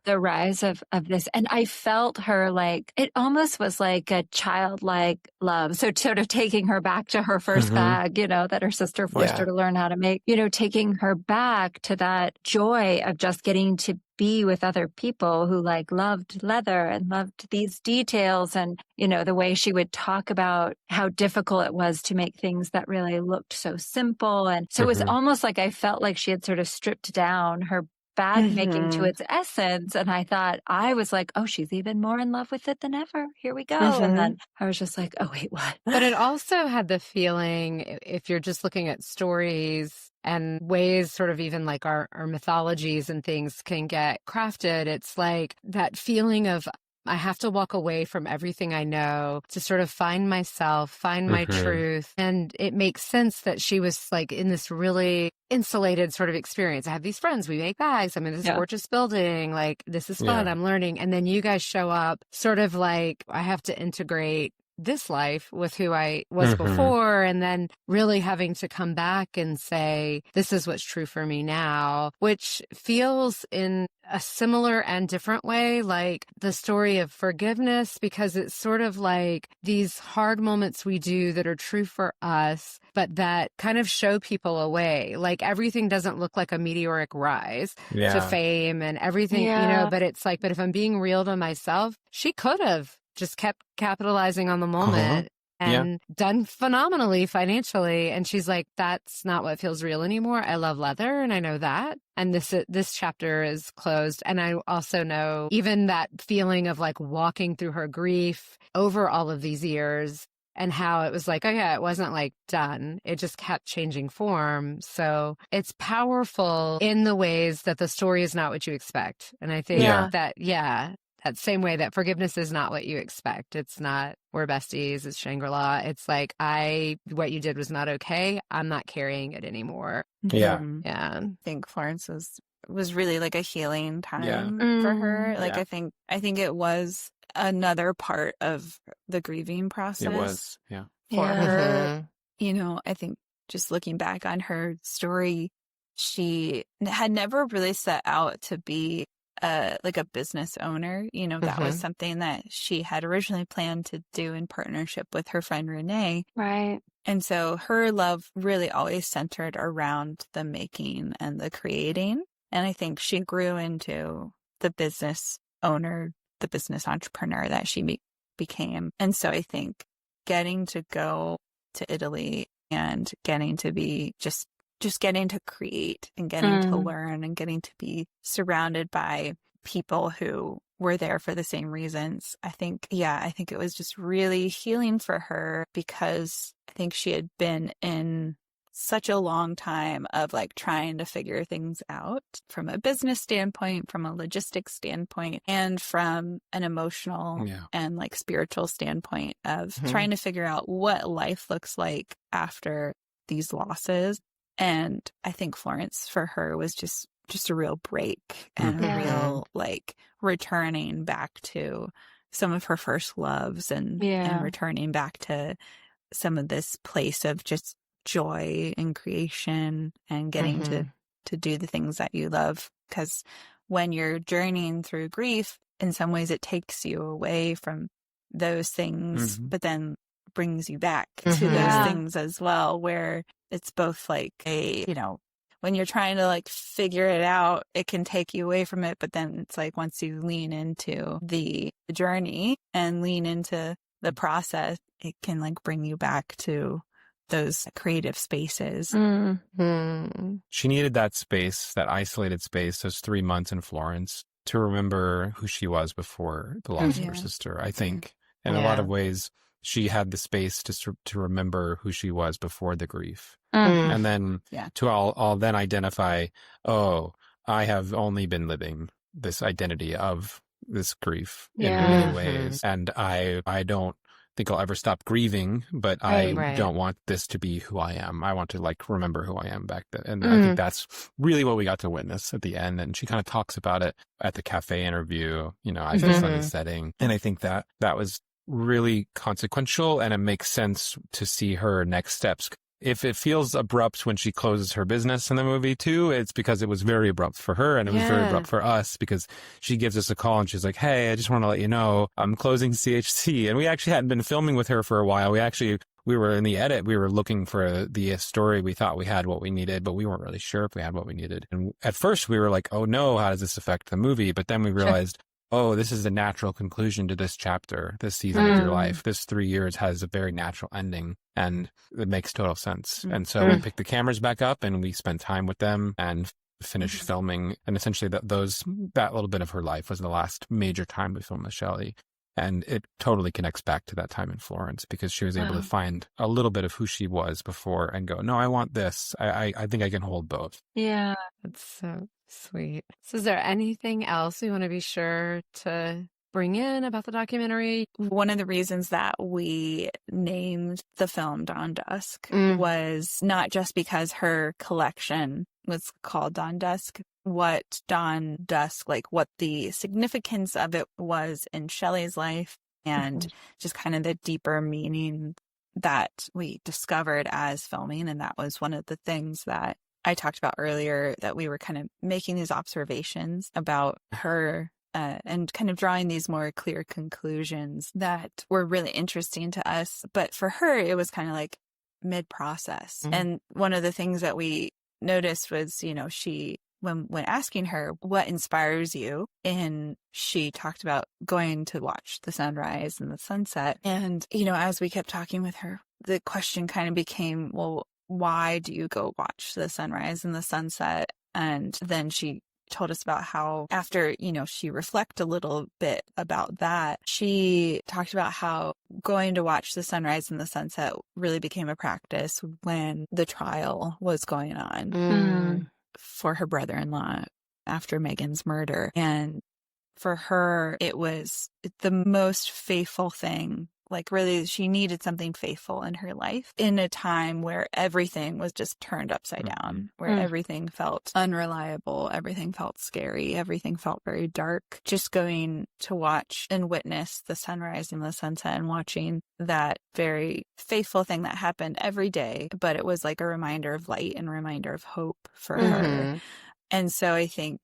Speaker 2: rise of this. And I felt her like, it almost was like a childlike love. So sort of taking her back to her first bag, you know, that her sister forced her to learn how to make, you know, taking her back to that joy of just getting to be with other people who like loved leather and loved these details. And, you know, the way she would talk about how difficult it was to make things that really looked so simple. And so it was almost like I felt like she had sort of stripped down her bag making to its essence. And I thought, I was like, oh, she's even more in love with it than ever. Here we go. And then I was just like, oh, wait, what?
Speaker 1: But it also had the feeling, if you're just looking at stories and ways sort of even like our mythologies and things can get crafted, it's like that feeling of, I have to walk away from everything I know to sort of find myself, find my truth. And it makes sense that she was like in this really insulated sort of experience. I have these friends, we make bags, I'm in this gorgeous building, like this is fun, I'm learning. And then you guys show up sort of like, I have to integrate this life with who I was before, and then really having to come back and say, this is what's true for me now, which feels in a similar and different way like the story of forgiveness, because it's sort of like these hard moments we do that are true for us, but that kind of show people a way. Like everything doesn't look like a meteoric rise to fame and everything, you know, but it's like, but if I'm being real to myself, she could have just kept capitalizing on the moment and done phenomenally financially. And she's like, that's not what feels real anymore. I love leather and I know that. And this chapter is closed. And I also know even that feeling of like walking through her grief over all of these years and how it was like, oh yeah, it wasn't like done. It just kept changing form. So it's powerful in the ways that the story is not what you expect. And I think that, that same way that forgiveness is not what you expect. It's not, we're besties, it's Shangri-La. It's like, what you did was not okay. I'm not carrying it anymore.
Speaker 4: Yeah.
Speaker 1: Yeah.
Speaker 3: I think Florence was really like a healing time
Speaker 2: Yeah.
Speaker 3: for her. Like,
Speaker 4: Yeah.
Speaker 3: I think it was another part of the grieving process.
Speaker 4: It was. Yeah.
Speaker 3: For
Speaker 2: Yeah.
Speaker 3: her. You know, I think just looking back on her story, she had never really set out to be like a business owner. You know, that was something that she had originally planned to do in partnership with her friend Renee.
Speaker 2: Right.
Speaker 3: And so her love really always centered around the making and the creating. And I think she grew into the business owner, the business entrepreneur that she became. And so I think getting to go to Italy and getting to be just getting to create and getting to learn and getting to be surrounded by people who were there for the same reasons. I think it was just really healing for her, because I think she had been in such a long time of like trying to figure things out from a business standpoint, from a logistics standpoint, and from an emotional and like spiritual standpoint of trying to figure out what life looks like after these losses. And I think Florence for her was just a real break and a real like returning back to some of her first loves and returning back to some of this place of just joy and creation and getting to do the things that you love. Because when you're journeying through grief, in some ways it takes you away from those things, but then brings you back to those things as well, where it's both like when you're trying to like figure it out, it can take you away from it. But then it's like once you lean into the journey and lean into the process, it can like bring you back to those creative spaces.
Speaker 4: She needed that space, that isolated space, those 3 months in Florence, to remember who she was before the loss of her sister, I think. In a lot of ways, she had the space to remember who she was before the grief. And then I'll then identify, oh, I have only been living this identity of this grief in many ways. And I don't think I'll ever stop grieving, but I don't want this to be who I am. I want to like remember who I am back then. And I think that's really what we got to witness at the end. And she kind of talks about it at the cafe interview, as the sun is setting. And I think that was really consequential, and it makes sense to see her next steps. If it feels abrupt when she closes her business in the movie too, it's because it was very abrupt for her, and it was very abrupt for us, because she gives us a call and she's like, hey, I just want to let you know I'm closing CHC. And we actually hadn't been filming with her for a while. We were in the edit. We were looking for the story. We thought we had what we needed, but we weren't really sure if we had what we needed. And at first we were like, oh no, how does this affect the movie? But then we realized, oh, this is a natural conclusion to this chapter, this season of your life. This 3 years has a very natural ending, and it makes total sense. And so we picked the cameras back up and we spent time with them and finished filming. And essentially that little bit of her life was the last major time we filmed with Shelley. And it totally connects back to that time in Florence, because she was able to find a little bit of who she was before and go, no, I want this. I think I can hold both.
Speaker 2: Yeah.
Speaker 1: That's so sweet. So is there anything else we want to be sure to bring in about the documentary?
Speaker 3: One of the reasons that we named the film Dawn Dusk was not just because her collection was called Dawn Dusk, what Dawn Dusk, like what the significance of it was in Shelley's life, and just kind of the deeper meaning that we discovered as filming. And that was one of the things that I talked about earlier, that we were kind of making these observations about her and kind of drawing these more clear conclusions that were really interesting to us. But for her, it was kind of like mid-process. And one of the things that we noticed was, she, when asking her what inspires you, and she talked about going to watch the sunrise and the sunset. And, as we kept talking with her, the question kind of became, well, why do you go watch the sunrise and the sunset? And then she told us about how after, she reflected a little bit about that, she talked about how going to watch the sunrise and the sunset really became a practice when the trial was going on for her brother-in-law after Megan's murder. And for her, it was the most faithful thing. Like really, she needed something faithful in her life in a time where everything was just turned upside down, where everything felt unreliable, everything felt scary, everything felt very dark. Just going to watch and witness the sunrise and the sunset and watching that very faithful thing that happened every day, but it was like a reminder of light and a reminder of hope for her. And so I think,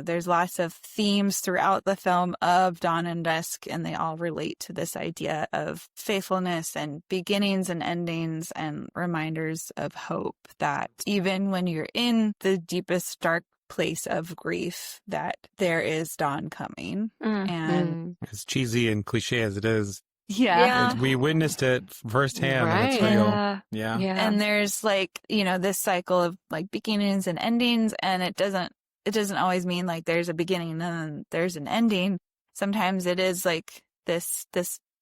Speaker 3: there's lots of themes throughout the film of dawn and dusk, and they all relate to this idea of faithfulness and beginnings and endings and reminders of hope, that even when you're in the deepest dark place of grief, that there is dawn coming. And
Speaker 4: as cheesy and cliche as it is,
Speaker 3: yeah.
Speaker 4: we witnessed it firsthand, and it's
Speaker 1: Right.
Speaker 4: real.
Speaker 2: Yeah.
Speaker 3: And there's like, this cycle of like beginnings and endings, and it doesn't always mean like there's a beginning and then there's an ending. Sometimes it is like this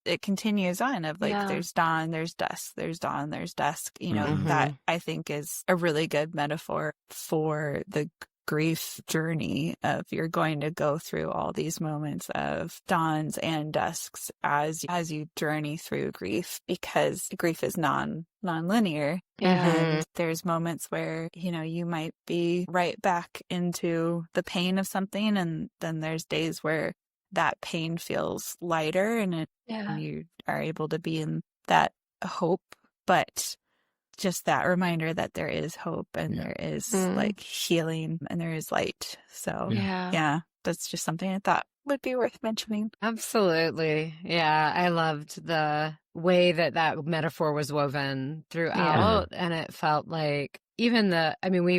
Speaker 3: it continues on of like there's dawn, there's dusk, there's dawn, there's dusk. That I think is a really good metaphor for the grief journey of you're going to go through all these moments of dawns and dusks as you journey through grief, because grief is non-linear. And there's moments where you might be right back into the pain of something, and then there's days where that pain feels lighter and you are able to be in that hope. But just that reminder that there is hope and there is like healing and there is light. So that's just something I thought would be worth mentioning.
Speaker 1: Absolutely. Yeah. I loved the way that metaphor was woven throughout. And it felt like we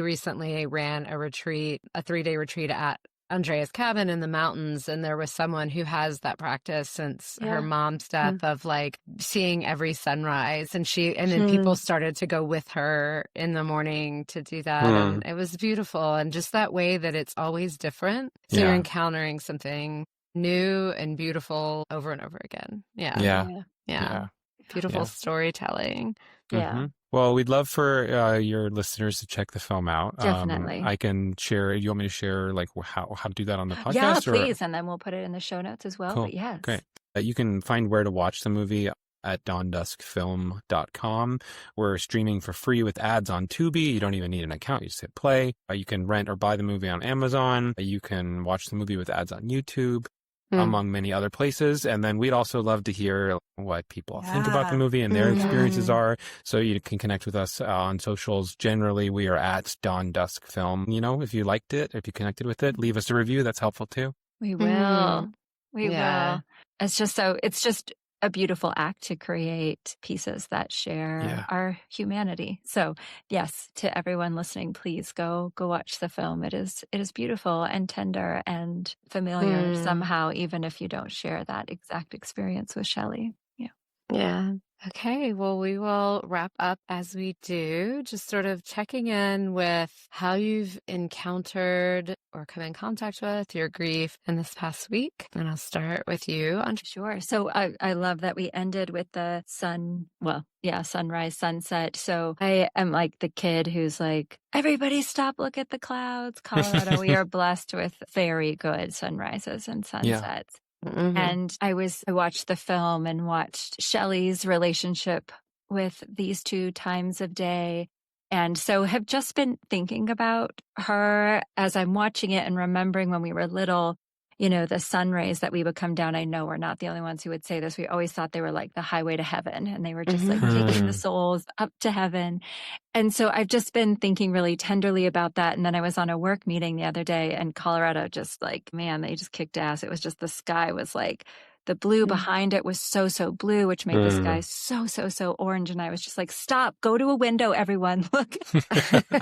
Speaker 1: recently ran a 3-day retreat at Andrea's cabin in the mountains, and there was someone who has that practice since her mom's death of like seeing every sunrise, and then people started to go with her in the morning to do that, and it was beautiful. And just that way that it's always different, so you're encountering something new and beautiful over and over again. Beautiful storytelling.
Speaker 4: Well, we'd love for your listeners to check the film out.
Speaker 2: Definitely.
Speaker 4: I can share. You want me to share like how to do that on the podcast?
Speaker 2: Yeah, please. And then we'll put it in the show notes as well.
Speaker 4: Cool.
Speaker 2: But yes.
Speaker 4: Great. You can find where to watch the movie at dawnduskfilm.com. We're streaming for free with ads on Tubi. You don't even need an account. You just hit play. You can rent or buy the movie on Amazon. You can watch the movie with ads on YouTube, among many other places. And then we'd also love to hear what people think about the movie and their experiences are. So you can connect with us on socials. Generally, we are at Dawn Dusk Film. If you liked it, if you connected with it, leave us a review. That's helpful too.
Speaker 2: We will. We will. It's just a beautiful act to create pieces that share our humanity. So yes, to everyone listening, please go watch the film. It is beautiful and tender and familiar somehow, even if you don't share that exact experience with Shelley.
Speaker 1: Yeah. Okay. Well, we will wrap up as we do, just sort of checking in with how you've encountered or come in contact with your grief in this past week. And I'll start with you, Andrea.
Speaker 2: Sure. So I love that we ended with the sunrise, sunset. So I am like the kid who's like, everybody stop, look at the clouds. Colorado, we are blessed with very good sunrises and sunsets. And I watched the film and watched Shelley's relationship with these two times of day. And so have just been thinking about her as I'm watching it and remembering when we were little, the sun rays that we would come down. I know we're not the only ones who would say this. We always thought they were like the highway to heaven, and they were just like taking the souls up to heaven. And so I've just been thinking really tenderly about that. And then I was on a work meeting the other day, and Colorado just like, man, they just kicked ass. It was just the sky was like, the blue behind it was so blue, which made the sky so orange. And I was just like, stop, go to a window, everyone. Look,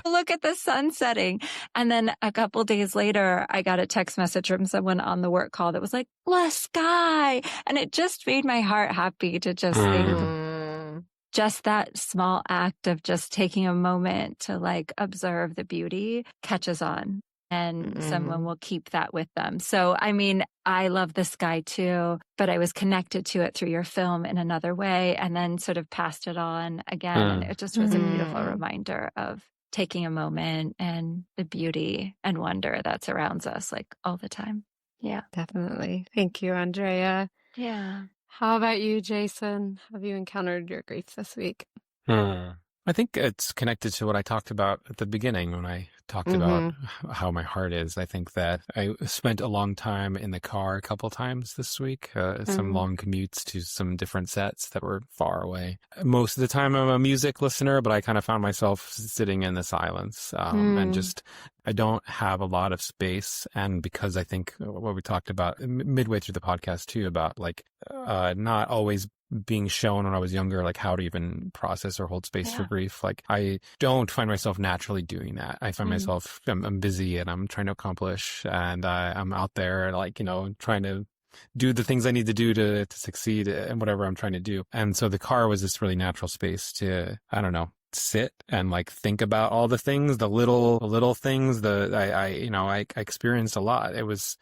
Speaker 2: look at the sun setting. And then a couple days later, I got a text message from someone on the work call that was like, less sky. And it just made my heart happy to just think just that small act of just taking a moment to like observe the beauty catches on. And someone will keep that with them. So, I mean, I love the sky too, but I was connected to it through your film in another way, and then sort of passed it on again. And it just was a beautiful reminder of taking a moment and the beauty and wonder that surrounds us like all the time. Yeah.
Speaker 1: Definitely. Thank you, Andrea.
Speaker 2: Yeah.
Speaker 1: How about you, Jason? Have you encountered your grief this week?
Speaker 4: I think it's connected to what I talked about at the beginning when I talked about how my heart is. I think that I spent a long time in the car a couple times this week, some long commutes to some different sets that were far away. Most of the time I'm a music listener, but I kind of found myself sitting in the silence and just I don't have a lot of space. And because I think what we talked about midway through the podcast too, about like not always being shown when I was younger, like how to even process or hold space for grief. Like I don't find myself naturally doing that. I find myself, I'm busy and I'm trying to accomplish and I'm out there like, trying to do the things I need to do to succeed in whatever I'm trying to do. And so the car was this really natural space to, I don't know, sit and like think about all the things, the little things that I experienced a lot. It was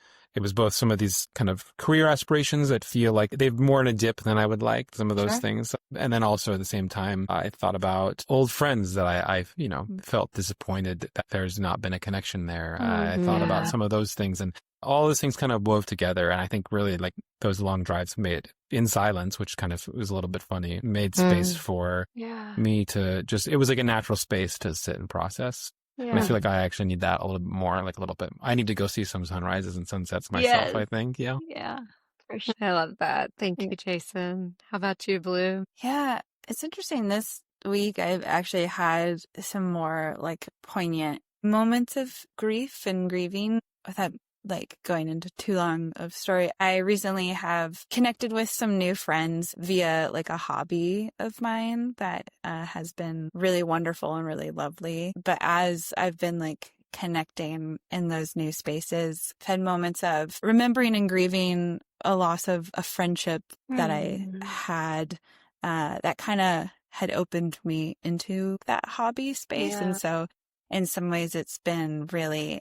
Speaker 4: both some of these kind of career aspirations that feel like they've more in a dip than I would like, some of those things. And then also at the same time, I thought about old friends that I felt disappointed that there's not been a connection there. I thought about some of those things and all those things kind of wove together. And I think really like those long drives made in silence, which kind of was a little bit funny, made space for me to just, it was like a natural space to sit and process. Yeah. And I feel like I actually need that a little bit more, like a little bit. I need to go see some sunrises and sunsets myself, I think. Yeah.
Speaker 2: Yeah. For sure.
Speaker 1: I love that. Thank you, Jason. How about you, Blue?
Speaker 3: Yeah. It's interesting. This week, I've actually had some more like poignant moments of grief and grieving without like going into too long of story. I recently have connected with some new friends via like a hobby of mine that has been really wonderful and really lovely. But as I've been like connecting in those new spaces, I've had moments of remembering and grieving a loss of a friendship that I had that kind of had opened me into that hobby space. And so in some ways it's been really,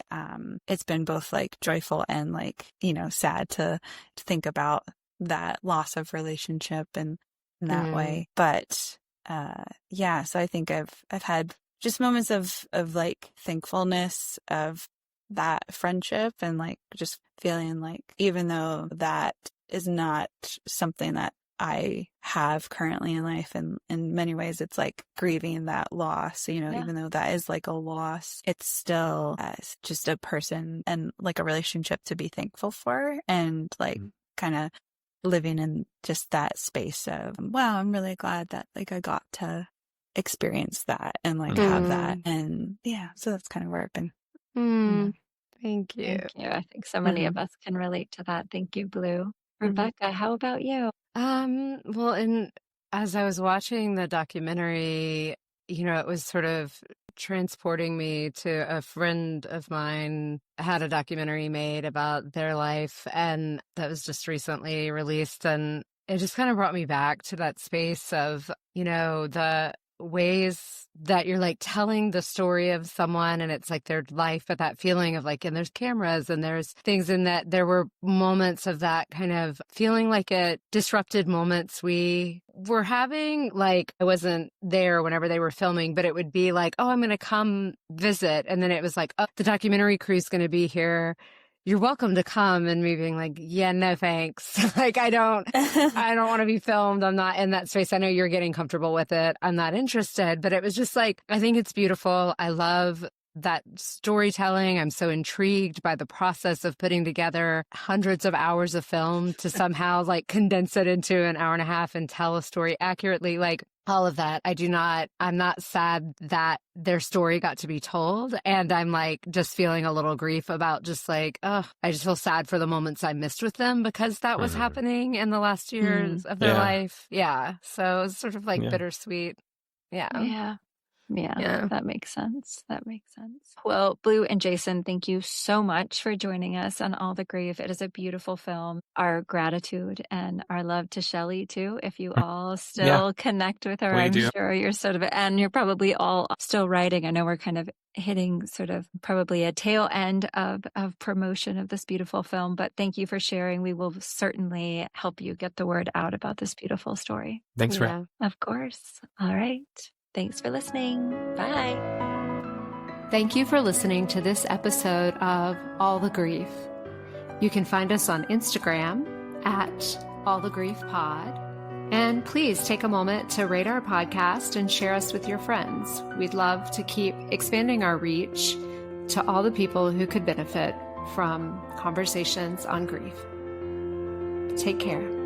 Speaker 3: it's been both like joyful and like, sad to think about that loss of relationship and in that way. But, so I think I've had just moments of like thankfulness of that friendship and like just feeling like, even though that is not something that I have currently in life, and in many ways it's like grieving that loss, even though that is like a loss, it's still just a person and like a relationship to be thankful for, and like kind of living in just that space of, wow, I'm really glad that like I got to experience that and like have that. And so that's kind of where I've been.
Speaker 1: Thank you.
Speaker 2: Thank you. I think so many of us can relate to that. Thank you, Blue. Rebecca, how about you?
Speaker 1: Well, and as I was watching the documentary, it was sort of transporting me to a friend of mine had a documentary made about their life, and that was just recently released. And it just kind of brought me back to that space of, the ways that you're like telling the story of someone and it's like their life, but that feeling of like, and there's cameras and there's things in that. There were moments of that kind of feeling like it disrupted moments we were having. Like I wasn't there whenever they were filming, but it would be like, oh, I'm going to come visit. And then it was like, oh, the documentary crew's going to be here. You're welcome to come. And me being like, yeah, no, thanks. Like, I don't want to be filmed. I'm not in that space. I know you're getting comfortable with it. I'm not interested, but it was just like, I think it's beautiful. I love that storytelling. I'm so intrigued by the process of putting together hundreds of hours of film to somehow like condense it into an hour and a half and tell a story accurately. Like all of that. I'm not sad that their story got to be told. And I'm like just feeling a little grief about just like, I just feel sad for the moments I missed with them because that was happening in the last years of their life. Yeah. So it's sort of like bittersweet. Yeah.
Speaker 2: Yeah, that makes sense. Well, Blue and Jason, thank you so much for joining us on All the Grief. It is a beautiful film. Our gratitude and our love to Shelley, too. If you all still connect with her, I'm sure you're and you're probably all still writing. I know we're kind of hitting sort of probably a tail end of promotion of this beautiful film, but thank you for sharing. We will certainly help you get the word out about this beautiful story.
Speaker 4: Thanks for
Speaker 2: Of course. All right. Thanks for listening. Bye.
Speaker 1: Thank you for listening to this episode of All the Grief. You can find us on Instagram at All the Grief Pod. And please take a moment to rate our podcast and share us with your friends. We'd love to keep expanding our reach to all the people who could benefit from conversations on grief. Take care.